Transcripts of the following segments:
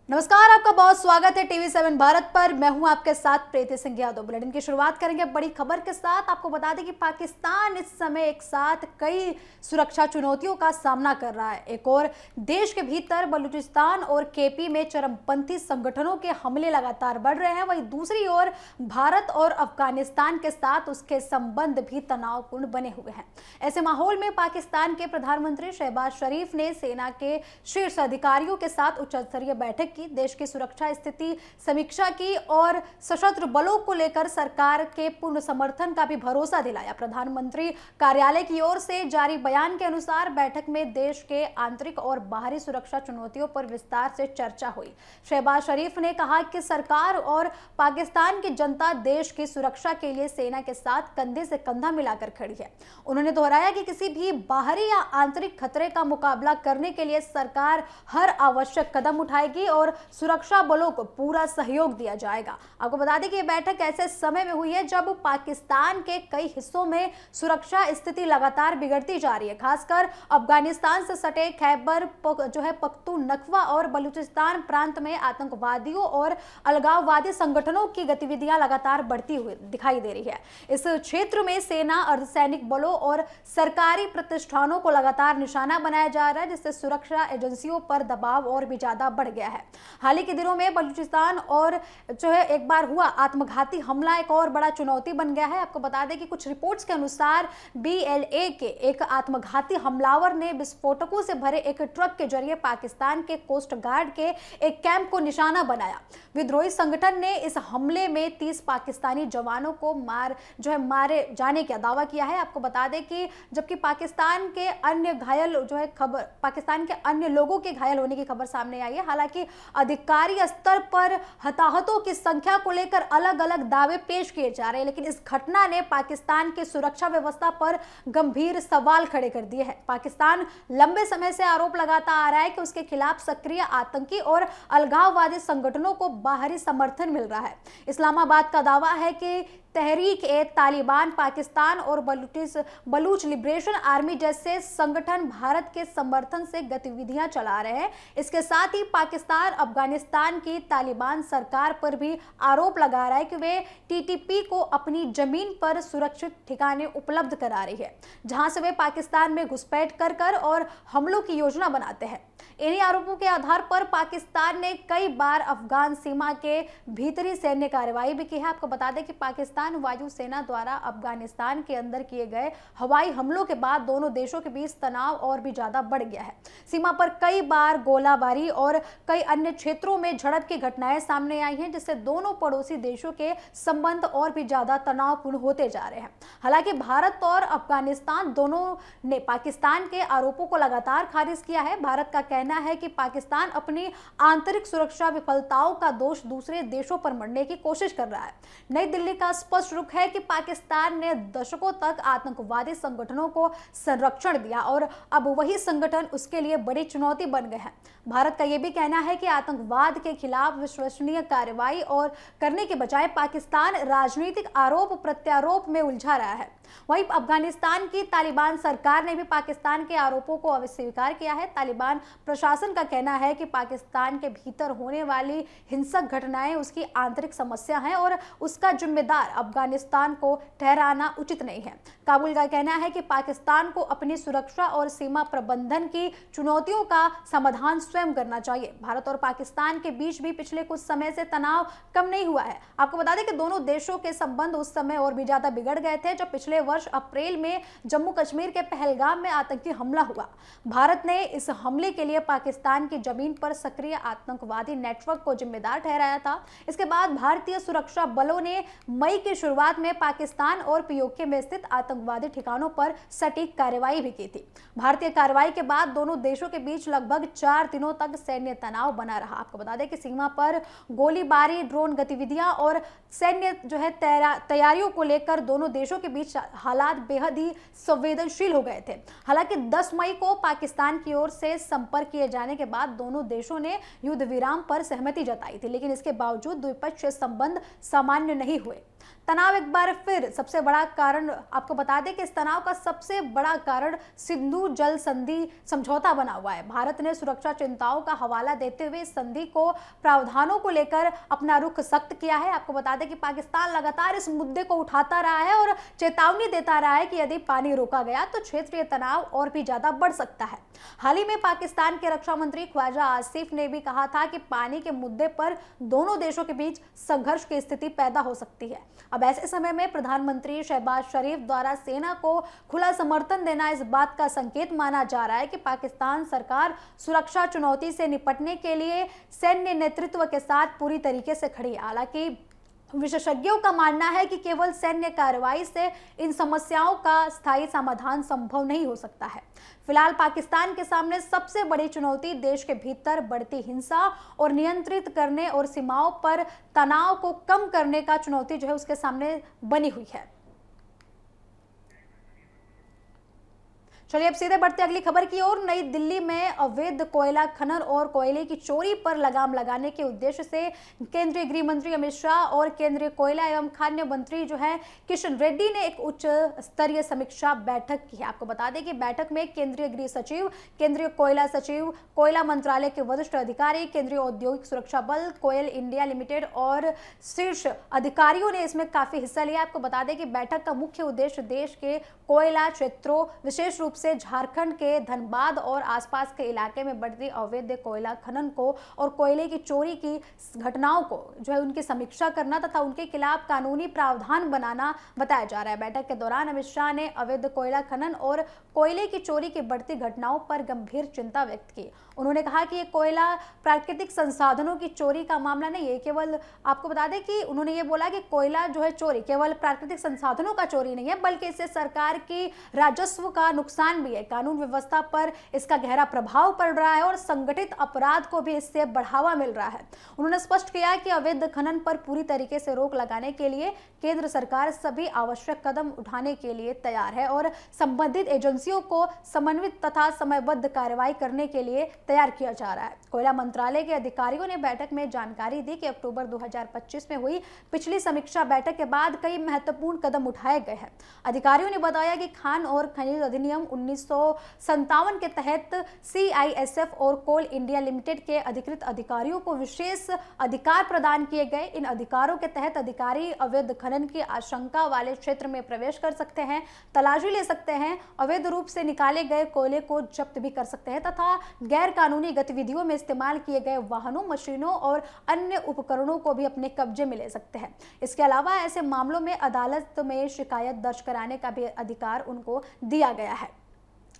नमस्कार, आपका बहुत स्वागत है टीवी 7 भारत पर। मैं हूं आपके साथ प्रीति सिंह यादव। बुलेटिन की शुरुआत करेंगे बड़ी खबर के साथ। आपको बता दें कि पाकिस्तान इस समय एक साथ कई सुरक्षा चुनौतियों का सामना कर रहा है। एक और देश के भीतर बलूचिस्तान और केपी में चरमपंथी संगठनों के हमले लगातार बढ़ रहे हैं, वहीं दूसरी ओर भारत और अफगानिस्तान के साथ उसके संबंध भी तनावपूर्ण बने हुए हैं। ऐसे माहौल में पाकिस्तान के प्रधानमंत्री शहबाज शरीफ ने सेना के शीर्ष अधिकारियों के साथ उच्च स्तरीय बैठक, देश की सुरक्षा स्थिति समीक्षा की और सशस्त्र बलों को लेकर सरकार के पूर्ण समर्थन का भी भरोसा दिलाया। प्रधानमंत्री कार्यालय की ओर से जारी बयान के अनुसार बैठक में देश के आंतरिक और बाहरी सुरक्षा चुनौतियों पर विस्तार से चर्चा हुई। शहबाज शरीफ ने कहा कि सरकार और पाकिस्तान की जनता देश की सुरक्षा के लिए सेना के साथ कंधे से कंधा मिलाकर खड़ी है। उन्होंने दोहराया कि किसी भी बाहरी या आंतरिक खतरे का मुकाबला करने के लिए सरकार हर आवश्यक कदम उठाएगी और सुरक्षा बलों को पूरा सहयोग दिया जाएगा। आपको बता दें कि यह बैठक ऐसे समय में हुई है जब पाकिस्तान के कई हिस्सों में सुरक्षा स्थिति लगातार बिगड़ती जा रही है। खासकर अफगानिस्तान से सटे खैबर पख्तूनख्वा और बलूचिस्तान प्रांत में आतंकवादियों और अलगाववादी संगठनों की गतिविधियां लगातार बढ़ती हुई दिखाई दे रही है। इस क्षेत्र में सेना, अर्धसैनिक बलों और सरकारी प्रतिष्ठानों को लगातार निशाना बनाया जा रहा है, जिससे सुरक्षा एजेंसियों पर दबाव और भी ज्यादा बढ़ गया है। हाल ही के दिनों में बलूचिस्तान और एक बार हुआ आत्मघाती हमला एक और बड़ा चुनौती बन गया है। आपको बता दें कि कुछ रिपोर्ट्स के अनुसार BLA के एक आत्मघाती हमलावर ने विस्फोटकों से भरे एक ट्रक के जरिए पाकिस्तान के कोस्ट गार्ड के एक कैंप को निशाना बनाया। विद्रोही संगठन ने इस हमले में 30 पाकिस्तानी जवानों को मारे जाने का दावा किया है। आपको बता दें कि जबकि पाकिस्तान के अन्य लोगों के घायल होने की खबर सामने आई है। हालांकि अधिकारी स्तर पर हताहतों की संख्या को लेकर अलग अलग दावे पेश किए जा रहे हैं, लेकिन इस घटना ने पाकिस्तान की सुरक्षा व्यवस्था पर गंभीर सवाल खड़े कर दिए हैं। पाकिस्तान लंबे समय से आरोप लगाता आ रहा है कि उसके खिलाफ सक्रिय आतंकी और अलगाववादी संगठनों को बाहरी समर्थन मिल रहा है। इस्लामाबाद का दावा है कि तहरीक-ए-तालिबान पाकिस्तान और बलूच लिबरेशन आर्मी जैसे संगठन भारत के समर्थन से गतिविधियां चला रहे हैं। इसके साथ ही पाकिस्तान अफगानिस्तान की तालिबान सरकार पर भी आरोप लगा रहा है कि वे TTP को अपनी जमीन पर सुरक्षित ठिकाने उपलब्ध करा रही है, जहां से वे पाकिस्तान में घुसपैठ कर और हमलों की योजना बनाते हैं। इन्हीं आरोपों के आधार पर पाकिस्तान ने कई बार अफगान सीमा के भीतरी सैन्य कार्रवाई भी की है। आपको बता दें कि पाकिस्तान वायुसेना द्वारा अफगानिस्तान के अंदर किए गए हवाई हमलों के बाद दोनों देशों के बीच तनाव और भी ज्यादा बढ़ गया है। सीमा पर कई बार गोलाबारी और कई अन्य क्षेत्रों में झड़प की घटनाएं सामने आई हैं, जिससे दोनों पड़ोसी देशों के संबंध और भी ज्यादा तनावपूर्ण होते जा रहे हैं। हालांकि भारत और अफगानिस्तान दोनों ने पाकिस्तान के आरोपों को लगातार खारिज किया है। भारत का कहना है कि पाकिस्तान अपनी आंतरिक सुरक्षा विफलताओं का दोष दूसरे देशों पर मढ़ने की कोशिश कर रहा है। नई दिल्ली का स्पष्ट रुख है कि पाकिस्तान ने दशकों तक आतंकवादी संगठनों को संरक्षण दिया और अब वही संगठन उसके लिए बड़ी चुनौती बन गए हैं। भारत का यह भी कहना है कि आतंकवाद के खिलाफ विश्वसनीय कार्रवाई और करने के बजाय पाकिस्तान राजनीतिक आरोप प्रत्यारोप में उलझा रहा है। वहीं अफगानिस्तान की तालिबान सरकार ने भी पाकिस्तान के आरोपों को अस्वीकार किया है। तालिबान प्रशासन का कहना है कि पाकिस्तान के भीतर होने वाली हिंसक घटनाएं उसकी आंतरिक समस्या हैं और उसका जिम्मेदार अफगानिस्तान को ठहराना उचित नहीं है। काबुल का कहना है कि पाकिस्तान को अपनी सुरक्षा और सीमा प्रबंधन की चुनौतियों का समाधान स्वयं करना चाहिए। भारत और पाकिस्तान के बीच भी पिछले कुछ समय से तनाव कम नहीं हुआ है। आपको बता दें कि दोनों देशों के संबंध उस समय और भी ज्यादा बिगड़ गए थे जब पिछले वर्ष अप्रैल में जम्मू कश्मीर के पहलगाम में आतंकी हमला हुआ। भारत ने इस हमले के लिए पाकिस्तान की जमीन पर सक्रिय आतंकवादी नेटवर्क को जिम्मेदार ठहराया था। इसके बाद भारतीय सुरक्षा बलों ने मई की शुरुआत में पाकिस्तान और POK में स्थित आतंकवादी ठिकानों पर सटीक कार्रवाई भी की थी। भारतीय कार्रवाई के बाद दोनों देशों के बीच लगभग 4 दिनों तक सैन्य तनाव बना रहा। आपको बता दें कि सीमा पर गोलीबारी, ड्रोन गतिविधियां और सैन्य तैयारियों को लेकर दोनों देशों के बीच हालात बेहद ही संवेदनशील हो गए थे। हालांकि 10 मई को पाकिस्तान की ओर से संपर्क किए जाने के बाद दोनों देशों ने युद्ध विराम पर सहमति जताई थी, लेकिन इसके बावजूद द्विपक्षीय संबंध सामान्य नहीं हुए। तनाव एक बार फिर सबसे बड़ा कारण, आपको बता दें कि इस तनाव का सबसे बड़ा कारण सिंधु जल संधि समझौता बना हुआ है। भारत ने सुरक्षा चिंताओं का हवाला देते हुए इस संधि को प्रावधानों को लेकर अपना रुख सख्त किया है। आपको बता दें कि पाकिस्तान लगातार इस मुद्दे को उठाता रहा है और चेतावनी देता रहा है कि यदि पानी रोका गया तो क्षेत्रीय तनाव और भी ज्यादा बढ़ सकता है। हाल ही में पाकिस्तान के रक्षा मंत्री ख्वाजा आसिफ ने भी कहा था कि पानी के मुद्दे पर दोनों देशों के बीच संघर्ष की स्थिति पैदा हो सकती है। अब ऐसे समय में प्रधानमंत्री शहबाज शरीफ द्वारा सेना को खुला समर्थन देना इस बात का संकेत माना जा रहा है कि पाकिस्तान सरकार सुरक्षा चुनौती से निपटने के लिए सैन्य नेतृत्व के साथ पूरी तरीके से खड़ी है। हालांकि विशेषज्ञों का मानना है कि केवल सैन्य कार्रवाई से इन समस्याओं का स्थायी समाधान संभव नहीं हो सकता है। फिलहाल पाकिस्तान के सामने सबसे बड़ी चुनौती देश के भीतर बढ़ती हिंसा और नियंत्रित करने और सीमाओं पर तनाव को कम करने का चुनौती जो है उसके सामने बनी हुई है। चलिए अब सीधे बढ़ते अगली खबर की ओर। नई दिल्ली में अवैध कोयला खनन और कोयले की चोरी पर लगाम लगाने के उद्देश्य से केंद्रीय गृह मंत्री अमित शाह और केंद्रीय कोयला एवं खाद्य मंत्री जो है किशन रेड्डी ने एक उच्च स्तरीय समीक्षा बैठक की है। आपको बता दें कि बैठक में केंद्रीय गृह सचिव, केंद्रीय कोयला सचिव, कोयला मंत्रालय के वरिष्ठ अधिकारी, केंद्रीय औद्योगिक सुरक्षा बल, कोयल इंडिया लिमिटेड और शीर्ष अधिकारियों ने इसमें काफी हिस्सा लिया। आपको बता दें कि बैठक का मुख्य उद्देश्य देश के कोयला क्षेत्रों, विशेष रूप से झारखंड के धनबाद और आसपास के इलाके में बढ़ती अवैध कोयला खनन को और कोयले की चोरी की घटनाओं को जो है उनकी समीक्षा करना तथा उनके खिलाफ कानूनी प्रावधान बनाना बताया जा रहा है। बैठक के दौरान अमित शाह ने अवैध कोयला खनन और कोयले की चोरी की बढ़ती घटनाओं पर गंभीर चिंता व्यक्त की। उन्होंने कहा कि ये कोयला प्राकृतिक संसाधनों की चोरी का मामला नहीं है। केवल आपको बता दें कि उन्होंने ये बोला कि कोयला जो है चोरी केवल प्राकृतिक संसाधनों का चोरी नहीं है, बल्कि इससे सरकार की राजस्व का नुकसान भी है। कानून व्यवस्था पर इसका गहरा प्रभाव पड़ रहा है और संगठित अपराध को भी इससे बढ़ावा मिल रहा है। उन्होंने स्पष्ट किया कि अवैध खनन पर पूरी तरीके से रोक लगाने के लिए केंद्र सरकार सभी आवश्यक कदम उठाने के लिए तैयार है और संबंधित एजेंसियों को समन्वित तथा समयबद्ध कार्रवाई करने के लिए तैयार किया जा रहा है। कोयला मंत्रालय के अधिकारियों ने बैठक में जानकारी दी कि अक्टूबर 2025 में हुई पिछली समीक्षा बैठक के बाद कई महत्वपूर्ण कदम उठाए गए हैं। अधिकारियों ने बताया कि खान और खनिज अधिनियम 1957 के तहत CISF और कोल इंडिया लिमिटेड के अधिकृत अधिकारियों को विशेष अधिकार प्रदान किए गए। इन अधिकारों के तहत अधिकारी अवैध खनन की आशंका वाले क्षेत्र में प्रवेश कर सकते हैं, तलाशी ले सकते हैं, अवैध रूप से निकाले गए कोयले को जब्त भी कर सकते हैं तथा गैर कानूनी गतिविधियों में इस्तेमाल किए गए वाहनों, मशीनों और अन्य उपकरणों को भी अपने कब्जे में ले सकते हैं। इसके अलावा ऐसे मामलों में अदालत में शिकायत दर्ज कराने का भी अधिकार उनको दिया गया है।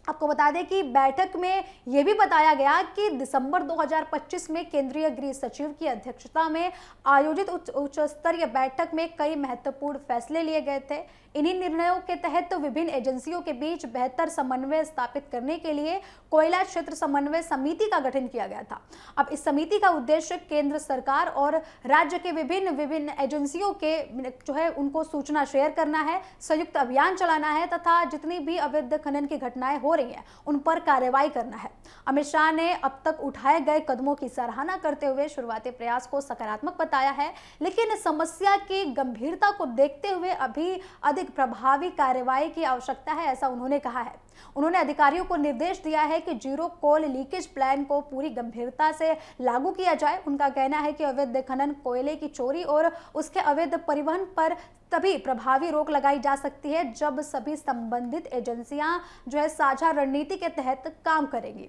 आपको बता दें कि बैठक में यह भी बताया गया कि दिसंबर 2025 में केंद्रीय गृह सचिव की अध्यक्षता में आयोजित उच्च स्तरीय बैठक में कई महत्वपूर्ण फैसले लिए गए थे। इन्हीं निर्णयों के तहत विभिन्न एजेंसियों के बीच बेहतर समन्वय स्थापित करने के लिए कोयला क्षेत्र समन्वय समिति का गठन किया गया था। अब इस समिति का उद्देश्य केंद्र सरकार और राज्य के विभिन्न एजेंसियों के जो है उनको सूचना शेयर करना है, संयुक्त अभियान चलाना है तथा जितनी भी अवैध खनन की घटनाएं हो रही हैं उन पर कार्रवाई करना है। अमित शाह ने अब तक उठाए गए कदमों की सराहना करते हुए शुरुआती प्रयास को सकारात्मक बताया है, लेकिन समस्या की गंभीरता को देखते हुए अभी अधिक प्रभावी कार्रवाई की आवश्यकता है, ऐसा उन्होंने कहा है। उन्होंने अधिकारियों को निर्देश दिया है कि जीरो कोल लीकेज प्लान को पूरी गंभीरता से लागू किया जाए। उनका कहना है कि अवैध खनन, कोयले की चोरी और उसके अवैध परिवहन पर तभी प्रभावी रोक लगाई जा सकती है जब सभी संबंधित एजेंसियां जो है साझा रणनीति के तहत काम करेंगी।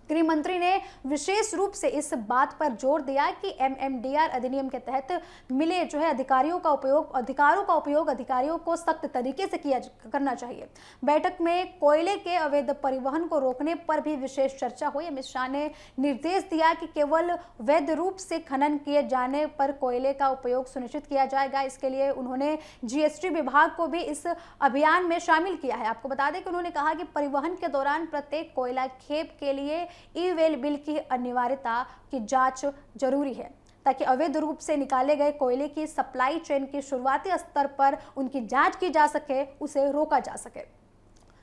गृह मंत्री ने विशेष रूप से इस बात पर जोर दिया कि MMDR अधिनियम के तहत मिले जो है अधिकारों का उपयोग अधिकारियों को सख्त तरीके से करना चाहिए। बैठक में कोयले के अवैध परिवहन को रोकने पर भी विशेष चर्चा हुई। अमित शाह ने निर्देश दिया कि केवल वैध रूप से खनन किए जाने पर कोयले का उपयोग सुनिश्चित किया जाएगा। इसके लिए उन्होंने GST विभाग को भी इस अभियान में शामिल किया है। आपको बता दें कि उन्होंने कहा कि परिवहन के दौरान प्रत्येक कोयला खेप के लिए ई-वेल बिल की अनिवार्यता की जांच जरूरी है ताकि अवैध रूप से निकाले गए कोयले की सप्लाई चेन की शुरुआती स्तर पर उनकी जांच की जा सके, उसे रोका जा सके।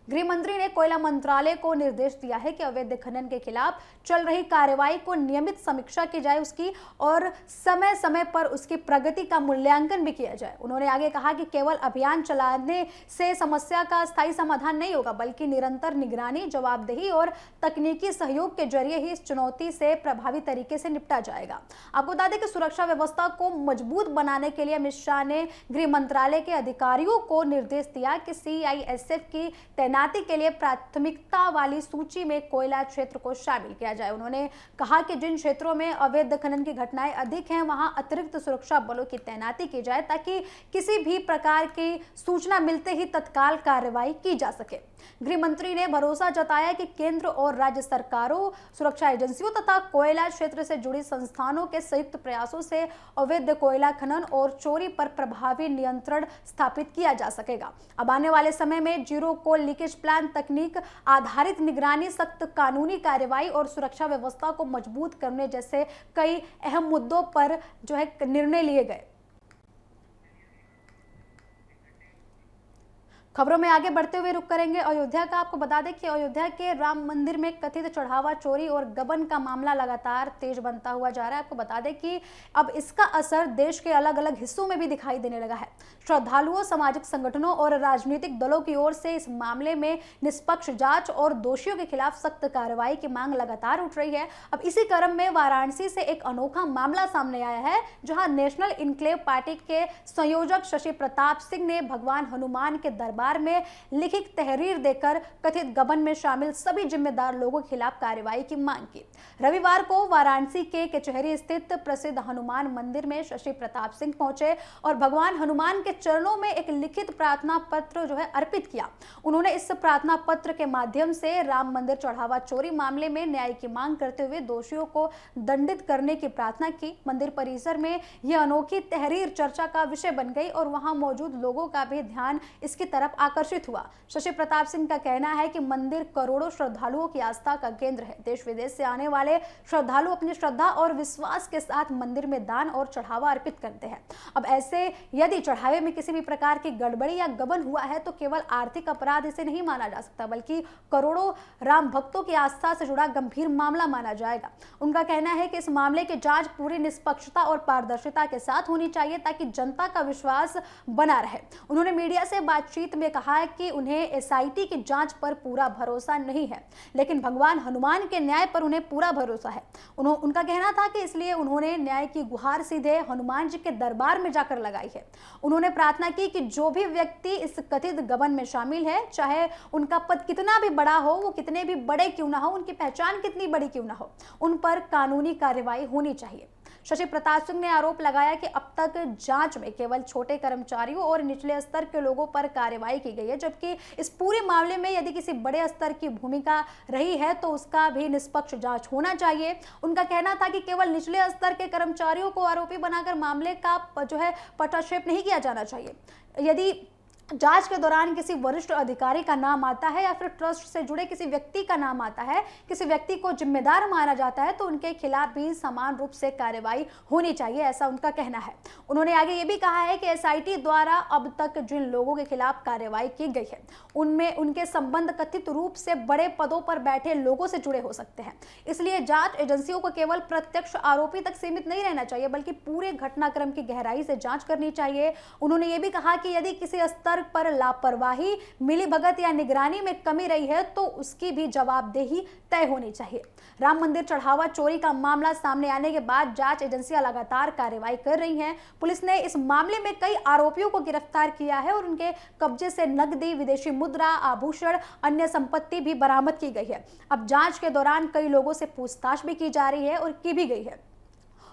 गृह मंत्री ने कोयला मंत्रालय को निर्देश दिया है कि अवैध खनन के खिलाफ चल रही कार्रवाई को नियमित समीक्षा की जाए उसकी और समय समय पर उसकी प्रगति का मूल्यांकन भी किया जाए। उन्होंने आगे कहा कि केवल अभियान चलाने से समस्या का स्थायी समाधान नहीं होगा, बल्कि निरंतर निगरानी, जवाबदेही और तकनीकी सहयोग के जरिए ही इस चुनौती से प्रभावी तरीके से निपटा जाएगा। आपको बता दें कि सुरक्षा व्यवस्था को मजबूत बनाने के लिए अमित शाह ने गृह मंत्रालय के अधिकारियों को निर्देश दिया कि सीआईएसएफ की तैनाती के लिए प्राथमिकता वाली सूची में कोयला क्षेत्र को शामिल किया जाए। उन्होंने कहा कि जिन क्षेत्रों में अवैध खनन की घटनाएं अधिक हैं वहां अतिरिक्त सुरक्षा बलों की तैनाती की जाए ताकि किसी भी प्रकार की सूचना मिलते ही तत्काल कार्रवाई की जा सके। गृह मंत्री ने भरोसा जताया कि केंद्र और राज्य सरकारों, सुरक्षा एजेंसियों तथा कोयला क्षेत्र से जुड़ी संस्थानों के संयुक्त प्रयासों से अवैध कोयला खनन और चोरी पर प्रभावी नियंत्रण स्थापित किया जा सकेगा। अब आने वाले समय में जीरो कोल लीकेज प्लान, तकनीक आधारित निगरानी, सख्त कानूनी कार्रवाई और सुरक्षा व्यवस्था को मजबूत करने जैसे कई अहम मुद्दों पर निर्णय लिए गए। खबरों में आगे बढ़ते हुए रुक करेंगे अयोध्या का। आपको बता दें कि अयोध्या के राम मंदिर में कथित चढ़ावा चोरी और गबन का मामला लगातार तेज बनता हुआ जा रहा है। आपको बता दें कि अब इसका असर देश के अलग अलग हिस्सों में भी दिखाई देने लगा है। श्रद्धालुओं, सामाजिक संगठनों और राजनीतिक दलों की ओर से इस मामले में निष्पक्ष जांच और दोषियों के खिलाफ सख्त कार्रवाई की मांग लगातार उठ रही है। अब इसी क्रम में वाराणसी से एक अनोखा मामला सामने आया है, जहां नेशनल इनक्लेव पार्टी के संयोजक शशि प्रताप सिंह ने भगवान हनुमान के दरबार में लिखित तहरीर देकर कथित गबन में शामिल सभी जिम्मेदार लोगों के खिलाफ कार्रवाई की मांग की। रविवार को वाराणसी के कचहरी स्थित प्रसिद्ध हनुमान मंदिर में शशि प्रताप सिंह पहुंचे और भगवान हनुमान के चरणों में एक लिखित प्रार्थना पत्र अर्पित किया। उन्होंने इस प्रार्थना पत्र के माध्यम से राम मंदिर चढ़ावा चोरी मामले में न्याय की मांग करते हुए दोषियों को दंडित करने की प्रार्थना की। मंदिर परिसर में यह अनोखी तहरीर चर्चा का विषय बन गई और वहां मौजूद लोगों का भी ध्यान इसकी तरफ आकर्षित हुआ। शशि प्रताप सिंह का कहना है कि मंदिर करोड़ों श्रद्धालुओं की आस्था का केंद्र है। देश विदेश से आने वाले श्रद्धालु अपनी श्रद्धा और विश्वास के साथ मंदिर में दान और चढ़ावा अर्पित करते हैं। अब ऐसे यदि चढ़ावे में किसी भी प्रकार की गड़बड़ी या गबन हुआ है तो केवल आर्थिक अपराध इसे नहीं माना जा सकता, बल्कि करोड़ों राम भक्तों की आस्था से जुड़ा गंभीर मामला माना जाएगा। उनका कहना है कि इस मामले की जांच पूरी निष्पक्षता और पारदर्शिता के साथ होनी चाहिए ताकि जनता का विश्वास बना रहे। उन्होंने मीडिया से बातचीत में कहा है कि उन्हें एसआईटी की जांच पर पूरा भरोसा नहीं है, लेकिन भगवान हनुमान के न्याय पर उन्हें पूरा भरोसा है। उनका कहना था कि इसलिए उन्होंने न्याय की गुहार सीधे हनुमान जी के दरबार में जाकर लगाई है। उन्होंने प्रार्थना की कि जो भी व्यक्ति इस कथित गबन में शामिल है, चाहे उनका पद कितना भी बड़ा हो, वो कितने भी बड़े क्यों ना हो, उनकी पहचान कितनी बड़ी क्यों ना हो, उन पर कानूनी कार्रवाई होनी चाहिए। शशि प्रताप सिंह ने आरोप लगाया कि अब तक जांच में केवल छोटे कर्मचारियों और निचले स्तर के लोगों पर कार्रवाई की गई है, जबकि इस पूरे मामले में यदि किसी बड़े स्तर की भूमिका रही है तो उसका भी निष्पक्ष जांच होना चाहिए। उनका कहना था कि केवल निचले स्तर के कर्मचारियों को आरोपी बनाकर मामले का पटाक्षेप नहीं किया जाना चाहिए। यदि जांच के दौरान किसी वरिष्ठ अधिकारी का नाम आता है या फिर ट्रस्ट से जुड़े किसी व्यक्ति का नाम आता है, किसी व्यक्ति को जिम्मेदार माना जाता है, तो उनके खिलाफ भी समान रूप से कार्रवाई होनी चाहिए, ऐसा उनका कहना है। उन्होंने आगे ये भी कहा है कि एसआईटी द्वारा अब तक जिन लोगों के खिलाफ कार्रवाई की गई है उनमें उनके संबंध कथित रूप से बड़े पदों पर बैठे लोगों से जुड़े हो सकते हैं। इसलिए जांच एजेंसियों को केवल प्रत्यक्ष आरोपी तक सीमित नहीं रहना चाहिए, बल्कि पूरे घटनाक्रम की गहराई से जांच करनी चाहिए। उन्होंने ये भी कहा कि यदि किसी स्तर पर लापरवाही, मिलीभगत या निगरानी में कमी रही है तो उसकी भी जवाबदेही तय होनी चाहिए। राम मंदिर चढ़ावा चोरी का मामला सामने आने के बाद जांच एजेंसियां लगातार कार्रवाई कर रही हैं। पुलिस ने इस मामले में कई आरोपियों को गिरफ्तार किया है और उनके कब्जे से नकदी, विदेशी मुद्रा, आभूषण, अन्य संपत्ति भी बरामद की गई है। अब जांच के दौरान कई लोगों से पूछताछ भी की जा रही है और की भी गई है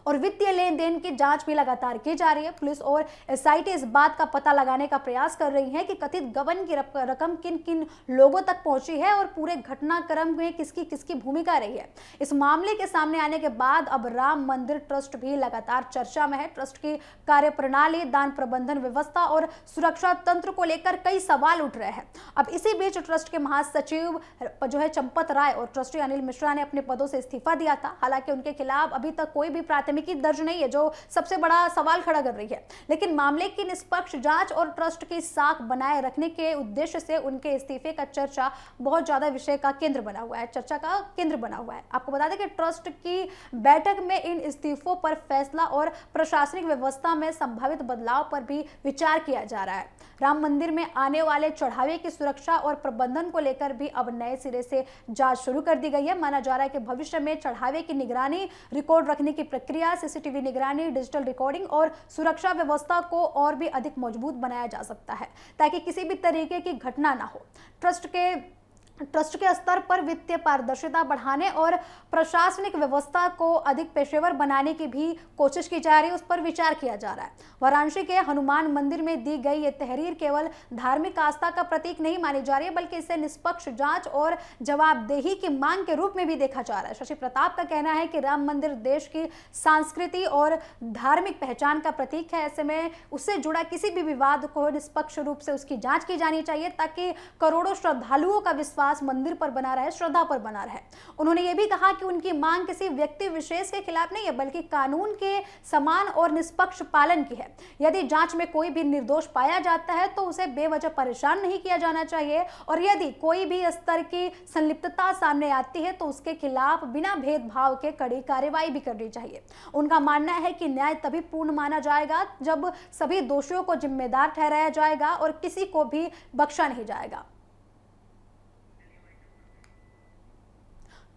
और वित्तीय लेन देन की जांच भी लगातार की जा रही है। पुलिस और एसआईटी इस बात का पता लगाने का प्रयास कर रही है कि कथित गबन की रकम किन किन लोगों तक पहुंची है और पूरे घटनाक्रम में किसकी किसकी भूमिका रही है। इस मामले के सामने आने के बाद अब राम मंदिर ट्रस्ट भी लगातार चर्चा में है। ट्रस्ट की कार्यप्रणाली, दान प्रबंधन व्यवस्था और सुरक्षा तंत्र को लेकर कई सवाल उठ रहे हैं। अब इसी बीच ट्रस्ट के महासचिव चंपत राय और ट्रस्टी अनिल मिश्रा ने अपने पदों से इस्तीफा दिया था। हालांकि उनके खिलाफ अभी तक कोई भी प्राथमिक प्राथमिकी दर्ज नहीं है, जो सबसे बड़ा सवाल खड़ा कर रही है। लेकिन मामले की निष्पक्ष जांच और ट्रस्ट की साख बनाए रखने के उद्देश्य से उनके इस्तीफे का चर्चा बहुत ज्यादा विषय का केंद्र बना हुआ है, चर्चा का केंद्र बना हुआ है। आपको बता दें कि ट्रस्ट की बैठक में इन इस्तीफों पर फैसला और प्रशासनिक व्यवस्था में संभावित बदलाव पर भी विचार किया जा रहा है। राम मंदिर में आने वाले चढ़ावे की सुरक्षा और प्रबंधन को लेकर भी अब नए सिरे से जांच शुरू कर दी गई है। माना जा रहा है कि भविष्य में चढ़ावे की निगरानी, रिकॉर्ड रखने की प्रक्रिया, सीसीटीवी निगरानी, डिजिटल रिकॉर्डिंग और सुरक्षा व्यवस्था को और भी अधिक मजबूत बनाया जा सकता है, ताकि किसी भी तरीके की घटना ना हो। ट्रस्ट के स्तर पर वित्तीय पारदर्शिता बढ़ाने और प्रशासनिक व्यवस्था को अधिक पेशेवर बनाने की भी कोशिश की जा रही है, उस पर विचार किया जा रहा है। वाराणसी के हनुमान मंदिर में दी गई ये तहरीर केवल धार्मिक आस्था का प्रतीक नहीं मानी जा रही है, बल्कि इसे निष्पक्ष जांच और जवाबदेही की मांग के रूप में भी देखा जा रहा है। शशि प्रताप का कहना है कि राम मंदिर देश की संस्कृति और धार्मिक पहचान का प्रतीक है। ऐसे में उससे जुड़ा किसी भी विवाद को निष्पक्ष रूप से उसकी जांच की जानी चाहिए, ताकि करोड़ों श्रद्धालुओं का विश्वास मंदिर पर बना रहे, श्रद्धा पर बना रहे। उन्होंने ये भी कहा कि उनकी मांग किसी व्यक्ति विशेष के खिलाफ नहीं है, बल्कि कानून के समान और निष्पक्ष पालन की है। यदि जांच में कोई भी निर्दोष पाया जाता है तो उसे बेवजह परेशान नहीं किया जाना चाहिए, और यदि कोई भी स्तर की संलिप्तता सामने आती है तो उसके खिलाफ बिना भेदभाव के कड़ी कार्रवाई भी करनी चाहिए। उनका मानना है कि न्याय तभी पूर्ण माना जाएगा जब सभी दोषियों को जिम्मेदार ठहराया जाएगा और किसी को भी बख्शा नहीं जाएगा।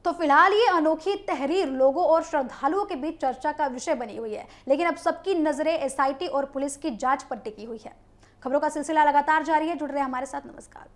तो फिलहाल ये अनोखी तहरीर लोगों और श्रद्धालुओं के बीच चर्चा का विषय बनी हुई है, लेकिन अब सबकी नजरें एसआईटी और पुलिस की जांच पर टिकी हुई है। खबरों का सिलसिला लगातार जारी है, जुड़ रहे हमारे साथ। नमस्कार।